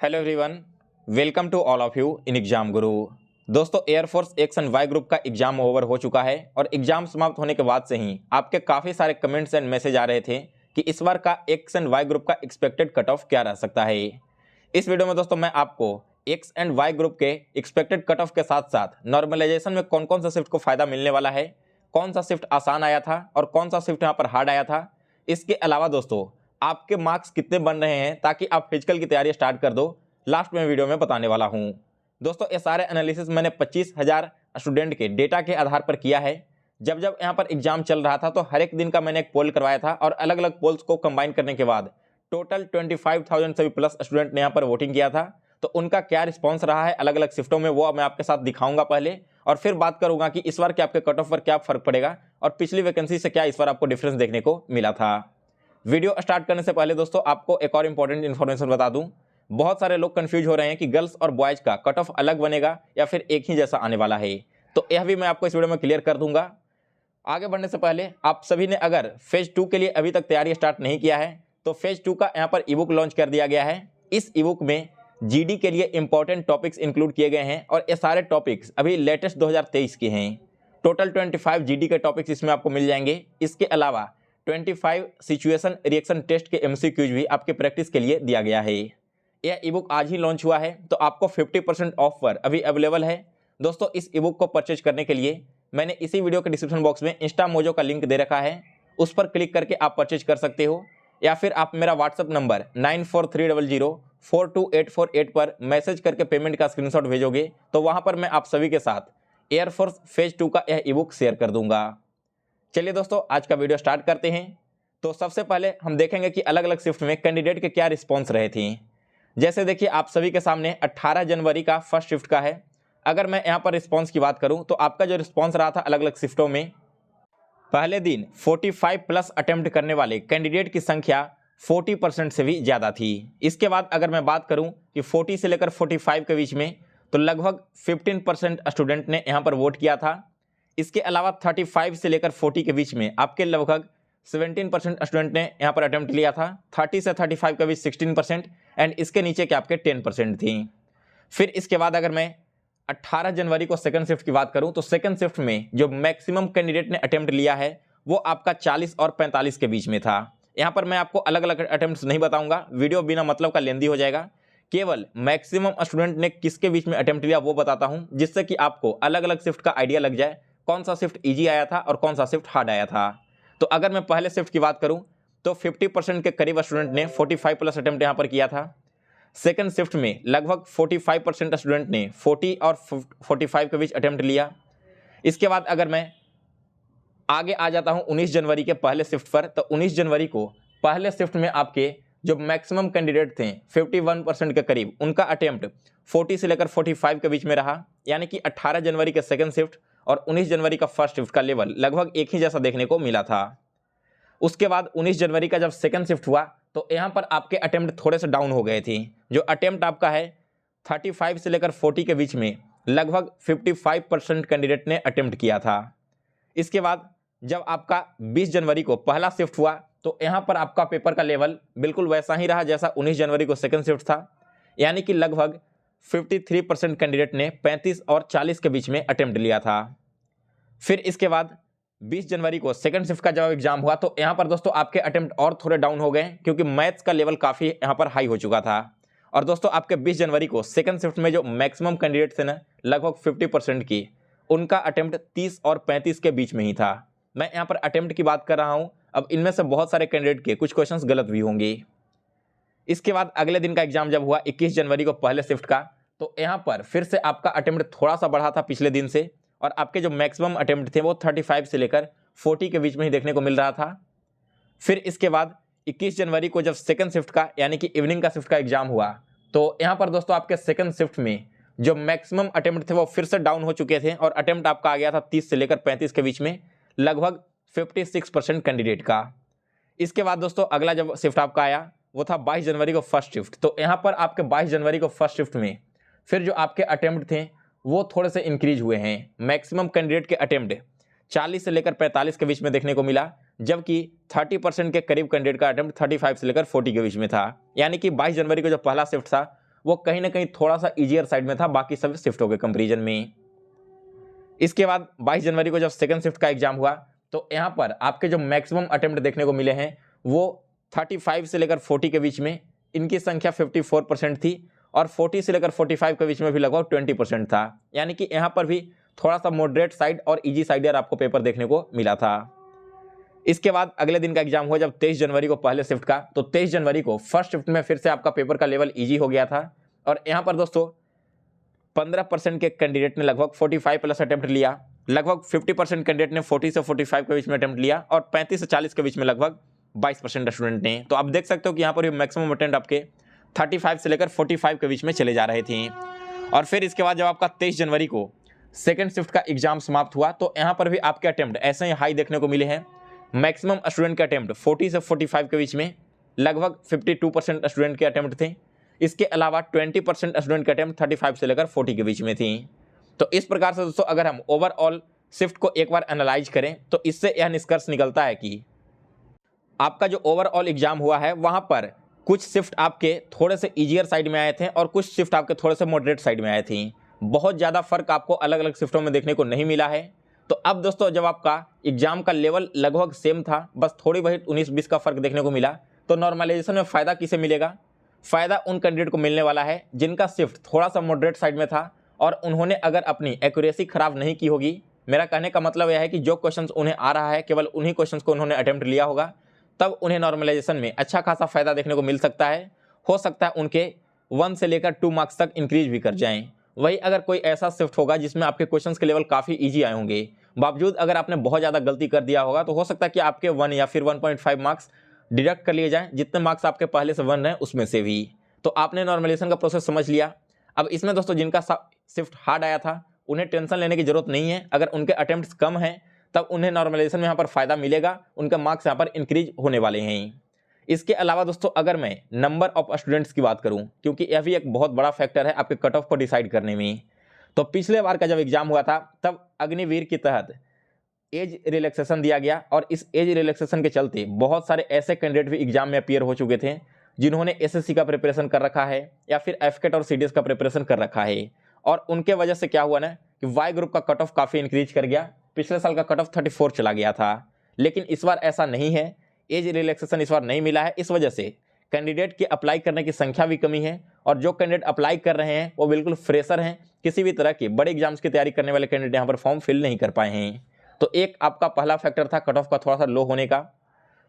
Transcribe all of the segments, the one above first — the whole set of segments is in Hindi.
Hello everyone, welcome to all of you in exam Guru. दोस्तों, air force X and Y group का एग्जाम ओवर हो चुका है और एग्जाम समाप्त होने के बाद से ही आपके काफ़ी सारे कमेंट्स एंड मैसेज आ रहे थे कि इस बार का एक्स एंड वाई ग्रुप का एक्सपेक्टेड कट ऑफ क्या रह सकता है। इस वीडियो में दोस्तों मैं आपको एक्स एंड वाई ग्रुप के एक्सपेक्टेड कट ऑफ के साथ साथ नॉर्मलाइजेशन में कौन कौन सा शिफ्ट को फायदा मिलने वाला है, कौन सा शिफ्ट आसान आया था और कौन सा शिफ्ट यहाँ पर हार्ड आया था। इसके अलावा दोस्तों आपके मार्क्स कितने बन रहे हैं ताकि आप फिजिकल की तैयारी स्टार्ट कर दो, लास्ट में वीडियो में बताने वाला हूं। दोस्तों ये सारे एनालिसिस मैंने 25,000 स्टूडेंट के डेटा के आधार पर किया है। जब जब यहाँ पर एग्जाम चल रहा था तो हर एक दिन का मैंने एक पोल करवाया था और अलग अलग पोल्स को कंबाइन करने के बाद टोटल 25,000 से भी प्लस स्टूडेंट ने यहाँ पर वोटिंग किया था। तो उनका क्या रिस्पॉन्स रहा है अलग अलग शिफ्टों में वो मैं आपके साथ दिखाऊंगा पहले, और फिर बात करूंगा कि इस बार के आपके कट ऑफ पर क्या फर्क पड़ेगा और पिछली वैकेंसी से क्या इस बार आपको डिफरेंस देखने को मिला था। वीडियो स्टार्ट करने से पहले दोस्तों आपको एक और इंपॉर्टेंट इन्फॉर्मेशन बता दूं। बहुत सारे लोग कंफ्यूज हो रहे हैं कि गर्ल्स और बॉयज का कट ऑफ अलग बनेगा या फिर एक ही जैसा आने वाला है, तो यह भी मैं आपको इस वीडियो में क्लियर कर दूंगा। आगे बढ़ने से पहले आप सभी ने अगर फेज 2 के लिए अभी तक तैयारी स्टार्ट नहीं किया है तो फेज 2 का यहाँ पर ई बुक लॉन्च कर दिया गया है। इस ई बुक में जीडी के लिए इंपॉर्टेंट टॉपिक्स इंक्लूड किए गए हैं और ये सारे टॉपिक्स अभी लेटेस्ट 2023 के हैं। टोटल 25 जीडी के टॉपिक्स इसमें आपको मिल जाएंगे। इसके अलावा 25 सिचुएशन रिएक्शन टेस्ट के एमसीक्यूज भी आपके प्रैक्टिस के लिए दिया गया है। यह ई बुक आज ही लॉन्च हुआ है तो आपको 50% ऑफ पर अभी अवेलेबल है। दोस्तों इस ई बुक को परचेज करने के लिए मैंने इसी वीडियो के डिस्क्रिप्शन बॉक्स में इंस्टा मोजो का लिंक दे रखा है, उस पर क्लिक करके आप परचेज कर सकते हो, या फिर आप मेरा व्हाट्सअप नंबर 9430042848 पर मैसेज करके पेमेंट का स्क्रीनशॉट भेजोगे तो वहां पर मैं आप सभी के साथ एयरफोर्स फेज 2 का यह ई बुक शेयर कर दूंगा। चलिए दोस्तों आज का वीडियो स्टार्ट करते हैं। तो सबसे पहले हम देखेंगे कि अलग अलग शिफ्ट में कैंडिडेट के क्या रिस्पॉन्स रहे थे। जैसे देखिए आप सभी के सामने 18 जनवरी का फर्स्ट शिफ्ट का है। अगर मैं यहाँ पर रिस्पॉन्स की बात करूँ तो आपका जो रिस्पॉन्स रहा था अलग अलग शिफ्टों में, पहले दिन 45 प्लस अटेम्प्ट करने वाले कैंडिडेट की संख्या 40% से भी ज़्यादा थी। इसके बाद अगर मैं बात करूँ कि 40 से लेकर 45 के बीच में तो लगभग 15% स्टूडेंट ने यहाँ पर वोट किया था। इसके अलावा 35 से लेकर 40 के बीच में आपके लगभग 17% स्टूडेंट ने यहाँ पर अटेम्प्ट लिया था। 30 से 35 के बीच 16% एंड इसके नीचे के आपके 10% थी। फिर इसके बाद अगर मैं 18 जनवरी को सेकंड शिफ्ट की बात करूं तो सेकंड शिफ्ट में जो मैक्सिमम कैंडिडेट ने अटेम्प्ट लिया है वो आपका 40 और 45 के बीच में था। यहाँ पर मैं आपको अलग अलग अटेम्प्ट्स नहीं बताऊंगा, वीडियो बिना मतलब का लेंदी हो जाएगा। केवल मैक्सिमम स्टूडेंट ने किसके बीच में अटेम्प्ट लिया वो बताता हूं, जिससे कि आपको अलग अलग शिफ्ट का आइडिया लग जाए कौन सा शिफ्ट ईजी आया था और कौन सा शिफ्ट हार्ड आया था। तो अगर मैं पहले शिफ्ट की बात करूं तो 50% के करीब स्टूडेंट ने 45 प्लस अटेम्प्ट यहाँ पर किया था। सेकंड शिफ्ट में लगभग 45% स्टूडेंट ने 40 और 45 के बीच अटेम्प्ट लिया। इसके बाद अगर मैं आगे आ जाता हूं 19 जनवरी के पहले शिफ्ट पर, तो 19 जनवरी को पहले शिफ्ट में आपके जो मैक्सिमम कैंडिडेट थे 51% के करीब, उनका अटेम्प्ट 40 से लेकर 45 के बीच में रहा। यानी कि 18 जनवरी के सेकंड शिफ्ट और 19 जनवरी का फर्स्ट शिफ्ट का लेवल लगभग एक ही जैसा देखने को मिला था। उसके बाद 19 जनवरी का जब सेकंड शिफ्ट हुआ तो यहाँ पर आपके अटेम्प्ट थोड़े से डाउन हो गए थे। जो अटेम्प्ट आपका है 35 से लेकर 40 के बीच में लगभग 55% कैंडिडेट ने अटेम्प्ट किया था। इसके बाद जब आपका 20 जनवरी को पहला शिफ्ट हुआ तो यहाँ पर आपका पेपर का लेवल बिल्कुल वैसा ही रहा जैसा 19 जनवरी को सेकंड शिफ्ट था। यानी कि लगभग 53% कैंडिडेट ने 35 और 40 के बीच में अटेम्प्ट लिया था। फिर इसके बाद 20 जनवरी को सेकंड शिफ्ट का जब एग्जाम हुआ तो यहाँ पर दोस्तों आपके अटेम्प्ट और थोड़े डाउन हो गए क्योंकि मैथ्स का लेवल काफ़ी यहाँ पर हाई हो चुका था। और दोस्तों आपके 20 जनवरी को सेकंड शिफ्ट में जो मैक्सिमम कैंडिडेट थे ना लगभग 50% की, उनका अटेम्प्ट 30 और 35 के बीच में ही था। मैं यहाँ पर अटेम्प्ट की बात कर रहा हूँ, अब इनमें से बहुत सारे कैंडिडेट के कुछ क्वेश्चन गलत भी होंगे। इसके बाद अगले दिन का एग्जाम जब हुआ 21 जनवरी को पहले शिफ्ट का, तो यहाँ पर फिर से आपका अटेम्प्ट थोड़ा सा बढ़ा था पिछले दिन से और आपके जो मैक्सिमम अटेम्प्ट थे वो 35 से लेकर 40 के बीच में ही देखने को मिल रहा था। फिर इसके बाद 21 जनवरी को जब सेकंड शिफ्ट का यानी कि इवनिंग का शिफ्ट का एग्जाम हुआ तो यहाँ पर दोस्तों आपके सेकंड शिफ्ट में जो मैक्सिमम अटेम्प्ट थे वो फिर से डाउन हो चुके थे और अटेम्प्ट आपका आ गया था 30 से लेकर 35 के बीच में, लगभग 56% कैंडिडेट का। इसके बाद दोस्तों अगला जब शिफ्ट आपका आया वो था 22 जनवरी को फर्स्ट शिफ्ट। तो यहाँ पर आपके 22 जनवरी को फर्स्ट शिफ्ट में फिर जो आपके अटेम्प्ट थे वो थोड़े से इंक्रीज हुए हैं। मैक्सिमम कैंडिडेट के अटेम्प्ट 40 से लेकर 45 के बीच में देखने को मिला, जबकि 30% के करीब कैंडिडेट का अटेम्प्ट 35 से लेकर 40 के बीच में था। यानी कि 22 जनवरी को जो पहला शिफ्ट था वो कहीं ना कहीं थोड़ा सा ईजियर साइड में था बाकी सभी शिफ्टों के कंपेरिजन में। इसके बाद 22 जनवरी को जब सेकंड शिफ्ट का एग्जाम हुआ तो यहाँ पर आपके जो मैक्सिमम अटेम्प्ट देखने को मिले हैं वो 35 से लेकर 40 के बीच में इनकी संख्या 54% थी और 40 से लेकर 45 के बीच में भी लगभग 20% था। यानी कि यहाँ पर भी थोड़ा सा मॉडरेट साइड और इजी साइडर आपको पेपर देखने को मिला था। इसके बाद अगले दिन का एग्जाम हुआ जब 23 जनवरी को पहले शिफ्ट का, तो 23 जनवरी को फर्स्ट शिफ्ट में फिर से आपका पेपर का लेवल ईजी हो गया था और यहाँ पर दोस्तों 15% के कैंडिडेट ने लगभग 45 प्लस अटेम्प्ट लिया, लगभग 50% कैंडिडेट ने 40 से 45 के बीच में अटेम्प्ट लिया और 35 से 40 के बीच में लगभग 22% स्टूडेंट ने। तो आप देख सकते हो कि यहाँ पर भी मैक्सिमम अटेम्प्ट आपके 35 से लेकर 45 के बीच में चले जा रहे थे। और फिर इसके बाद जब आपका 23 जनवरी को सेकेंड शिफ्ट का एग्जाम समाप्त हुआ तो यहाँ पर भी आपके अटेम्प्ट ऐसे ही हाई देखने को मिले हैं। मैक्सिमम स्टूडेंट के अटेम्प्ट 40 से 45 के बीच में लगभग 52% स्टूडेंट के अटेम्प्ट थे। इसके अलावा 20% स्टूडेंट के अटेम्प्ट 35 से लेकर 40 के बीच में थी। तो इस प्रकार से दोस्तों अगर हम ओवरऑल शिफ्ट को एक बार एनालाइज करें तो इससे यह निष्कर्ष निकलता है कि आपका जो ओवरऑल एग्जाम हुआ है वहाँ पर कुछ शिफ्ट आपके थोड़े से ईजियर साइड में आए थे और कुछ शिफ्ट आपके थोड़े से मॉडरेट साइड में आए थे। बहुत ज़्यादा फर्क आपको अलग अलग शिफ्टों में देखने को नहीं मिला है। तो अब दोस्तों जब आपका एग्जाम का लेवल लगभग सेम था, बस थोड़ी बहुत 19-20 का फर्क देखने को मिला, तो नॉर्मलाइजेशन में फ़ायदा किसे मिलेगा? फ़ायदा उन कैंडिडेट को मिलने वाला है जिनका शिफ्ट थोड़ा सा मॉडरेट साइड में था और उन्होंने अगर अपनी एक्यूरेसी खराब नहीं की होगी। मेरा कहने का मतलब यह है कि जो क्वेश्चन उन्हें आ रहा है केवल उन्हीं क्वेश्चन को उन्होंने अटेम्प्ट लिया होगा, तब उन्हें नॉर्मलाइजेशन में अच्छा खासा फ़ायदा देखने को मिल सकता है। हो सकता है उनके 1 से लेकर 2 मार्क्स तक इंक्रीज भी कर जाएं। वही अगर कोई ऐसा शिफ्ट होगा जिसमें आपके क्वेश्चंस के लेवल काफ़ी इजी आए होंगे, बावजूद अगर आपने बहुत ज़्यादा गलती कर दिया होगा, तो हो सकता है कि आपके 1 या फिर 1.5 मार्क्स डिडक्ट कर लिए जाएं, जितने मार्क्स आपके पहले से 1 रहे उसमें से भी। तो आपने नॉर्मलाइजेशन का प्रोसेस समझ लिया। अब इसमें दोस्तों जिनका शिफ्ट हार्ड आया था उन्हें टेंशन लेने की जरूरत नहीं है। अगर उनके अटेम्प्ट्स कम हैं तब उन्हें नॉर्मलाइजेशन में यहाँ पर फ़ायदा मिलेगा, उनके मार्क्स यहाँ पर इंक्रीज होने वाले हैं। इसके अलावा दोस्तों अगर मैं नंबर ऑफ स्टूडेंट्स की बात करूं, क्योंकि यह भी एक बहुत बड़ा फैक्टर है आपके कट ऑफ को डिसाइड करने में, तो पिछले बार का जब एग्जाम हुआ था तब अग्निवीर के तहत एज रिलैक्सेशन दिया गया और इस एज रिलैक्सेशन के चलते बहुत सारे ऐसे कैंडिडेट भी एग्जाम में अपीयर हो चुके थे जिन्होंने एसएससी का प्रिपरेशन कर रखा है या फिर एफकेट और सीडीएस का प्रिपरेशन कर रखा है। और उनके वजह से क्या हुआ ना कि वाई ग्रुप का कट ऑफ काफ़ी इंक्रीज कर गया। पिछले साल का कट ऑफ 34 चला गया था, लेकिन इस बार ऐसा नहीं है। एज रिलैक्सेशन इस बार नहीं मिला है। इस वजह से कैंडिडेट के अप्लाई करने की संख्या भी कमी है और जो कैंडिडेट अप्लाई कर रहे हैं वो बिल्कुल फ्रेशर हैं, किसी भी तरह के बड़े एग्जाम्स की तैयारी करने वाले कैंडिडेट यहाँ पर फॉर्म फिल नहीं कर पाए हैं। तो एक आपका पहला फैक्टर था कट ऑफ का थोड़ा सा लो होने का।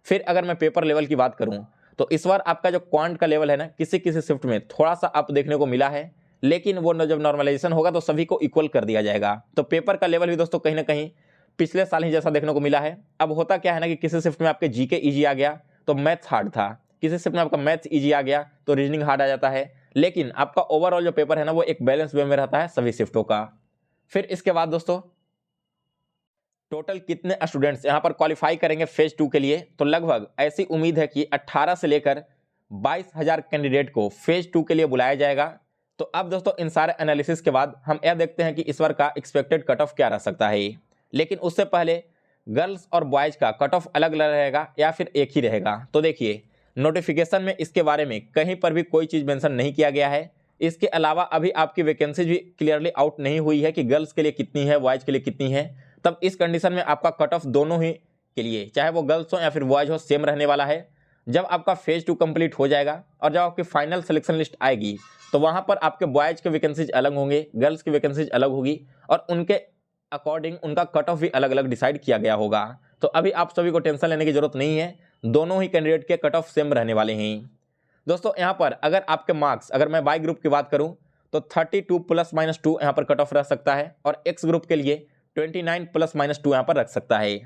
फिर अगर मैं पेपर लेवल की बात करूँ तो इस बार आपका जो क्वांट का लेवल है ना, किसी किसी शिफ्ट में थोड़ा सा अप देखने को मिला है, लेकिन वो जब नॉर्मलाइजेशन होगा तो सभी को इक्वल कर दिया जाएगा। तो पेपर का लेवल भी दोस्तों कहीं ना कहीं पिछले साल ही जैसा देखने को मिला है। अब होता क्या है ना कि किसी शिफ्ट में आपके जीके इजी आ गया तो मैथ्स हार्ड था, किसी शिफ्ट में आपका मैथ्स इजी आ गया तो रीजनिंग हार्ड आ जाता है, लेकिन आपका ओवरऑल जो पेपर है ना वो एक बैलेंस वे में रहता है सभी शिफ्टों का। फिर इसके बाद दोस्तों टोटल कितने स्टूडेंट्स यहाँ पर क्वालिफाई करेंगे फेज 2 के लिए, तो लगभग ऐसी उम्मीद है कि 18 से लेकर 22,000 कैंडिडेट को फेज 2 के लिए बुलाया जाएगा। तो अब दोस्तों इन सारे एनालिसिस के बाद हम यह देखते हैं कि इस बार का एक्सपेक्टेड कट ऑफ क्या रह सकता है। लेकिन उससे पहले गर्ल्स और बॉयज़ का कट ऑफ अलग अलग रहेगा या फिर एक ही रहेगा। तो देखिए नोटिफिकेशन में इसके बारे में कहीं पर भी कोई चीज़ मेंशन नहीं किया गया है। इसके अलावा अभी आपकी वैकेंसी भी क्लियरली आउट नहीं हुई है कि गर्ल्स के लिए कितनी है, बॉयज़ के लिए कितनी है। तब इस कंडीशन में आपका कट ऑफ दोनों ही के लिए, चाहे वो गर्ल्स हो या फिर बॉयज़ हो, सेम रहने वाला है। जब आपका फेज 2 कंप्लीट हो जाएगा और जब आपकी फाइनल सिलेक्शन लिस्ट आएगी तो वहाँ पर आपके बॉयज़ के वैकेंसीज अलग होंगे, गर्ल्स की वैकेंसीज अलग होगी और उनके अकॉर्डिंग उनका कट ऑफ भी अलग अलग डिसाइड किया गया होगा। तो अभी आप सभी को टेंशन लेने की जरूरत नहीं है, दोनों ही कैंडिडेट के कट ऑफ सेम रहने वाले हैं। दोस्तों यहाँ पर अगर आपके मार्क्स, अगर मैं वाई ग्रुप की बात करूँ तो 32 ± 2 यहाँ पर कट ऑफ रह सकता है और एक्स ग्रुप के लिए 29 ± 2 यहाँ पर रख सकता है।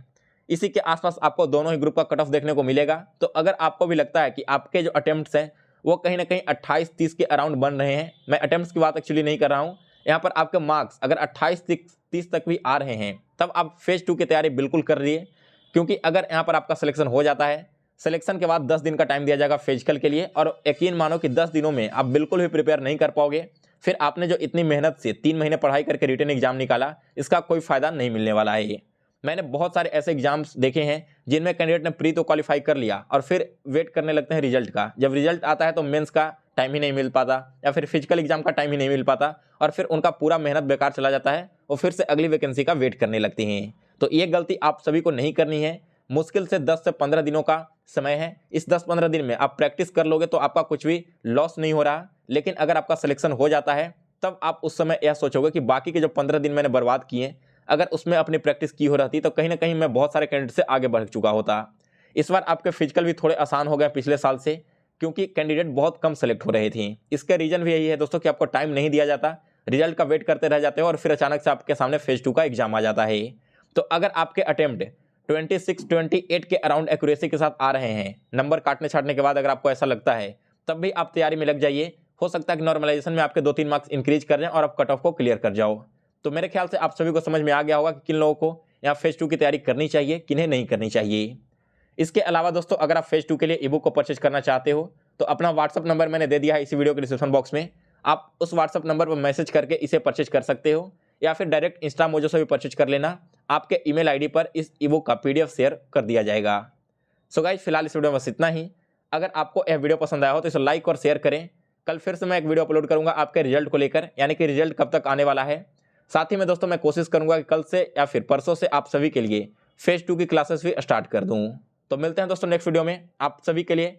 इसी के आसपास आपको दोनों ही ग्रुप का कट ऑफ देखने को मिलेगा। तो अगर आपको भी लगता है कि आपके जो अटेम्प्ट्स हैं वो कहीं ना कहीं 28-30 के अराउंड बन रहे हैं, मैं अटेम्प्ट्स की बात एक्चुअली नहीं कर रहा हूँ, यहाँ पर आपके मार्क्स अगर 28-30 तक भी आ रहे हैं तब आप फेज 2 की तैयारी बिल्कुल कर रही है। क्योंकि अगर यहाँ पर आपका सिलेक्शन हो जाता है, सिलेक्शन के बाद 10 दिन का टाइम दिया जाएगा फिजिकल के लिए और यकीन मानो कि 10 दिनों में आप बिल्कुल भी प्रिपेयर नहीं कर पाओगे। फिर आपने जो इतनी मेहनत से 3 महीने पढ़ाई करके रिटन एग्जाम निकाला, इसका कोई फ़ायदा नहीं मिलने वाला है। मैंने बहुत सारे ऐसे एग्जाम्स देखे हैं जिनमें कैंडिडेट ने प्री तो क्वालिफाई कर लिया और फिर वेट करने लगते हैं रिजल्ट का। जब रिजल्ट आता है तो मेंस का टाइम ही नहीं मिल पाता, या फिर फिजिकल एग्जाम का टाइम ही नहीं मिल पाता, और फिर उनका पूरा मेहनत बेकार चला जाता है, वो फिर से अगली वैकेंसी का वेट करने लगती हैं। तो ये गलती आप सभी को नहीं करनी है। मुश्किल से 10 से 15 दिनों का समय है। इस 10-15 दिन में आप प्रैक्टिस कर लोगे तो आपका कुछ भी लॉस नहीं हो रहा। लेकिन अगर आपका सिलेक्शन हो जाता है तब आप उस समय यह सोचोगे कि बाकी के जो 15 दिन मैंने बर्बाद किए, अगर उसमें अपनी प्रैक्टिस की हो रहती तो कहीं ना कहीं मैं बहुत सारे कैंडिडेट से आगे बढ़ चुका होता। इस बार आपके फिजिकल भी थोड़े आसान हो गए पिछले साल से, क्योंकि कैंडिडेट बहुत कम सेलेक्ट हो रहे थे। इसका रीजन भी यही है दोस्तों कि आपको टाइम नहीं दिया जाता, रिजल्ट का वेट करते रह जाते हो, और फिर अचानक से आपके सामने फेज 2 का एग्जाम आ जाता है। तो अगर आपके अटेम्प्ट 26-28 के अराउंड एक्यूरेसी के साथ आ रहे हैं, नंबर काटने छाटने के बाद अगर आपको ऐसा लगता है, तब भी आप तैयारी में लग जाइए। हो सकता है कि नॉर्मलाइजेशन में आपके 2-3 मार्क्स इंक्रीज कर जाएं और आप कट ऑफ को क्लियर कर जाओ। तो मेरे ख्याल से आप सभी को समझ में आ गया होगा कि किन लोगों को यहाँ फेज 2 की तैयारी करनी चाहिए, किन्हें नहीं करनी चाहिए। इसके अलावा दोस्तों अगर आप फेज 2 के लिए ईबुक को परचेज करना चाहते हो तो अपना व्हाट्सअप नंबर मैंने दे दिया है इसी वीडियो के डिस्क्रिप्शन बॉक्स में। आप उस व्हाट्सअप नंबर पर मैसेज करके इसे परचेज कर सकते हो, या फिर डायरेक्ट इंस्टा मोजो से भी परचेज कर लेना। आपके ईमेल आईडी पर इस ईबुक का पीडीएफ शेयर कर दिया जाएगा। सो गाइस, फिलहाल इस वीडियो में बस इतना ही। अगर आपको यह वीडियो पसंद आया हो तो इसे लाइक और शेयर करें। कल फिर से मैं एक वीडियो अपलोड करूंगा आपके रिजल्ट को लेकर, यानी कि रिजल्ट कब तक आने वाला है। साथ ही में दोस्तों मैं कोशिश करूंगा कि कल से या फिर परसों से आप सभी के लिए फेज 2 की क्लासेस भी स्टार्ट कर दूं। तो मिलते हैं दोस्तों नेक्स्ट वीडियो में। आप सभी के लिए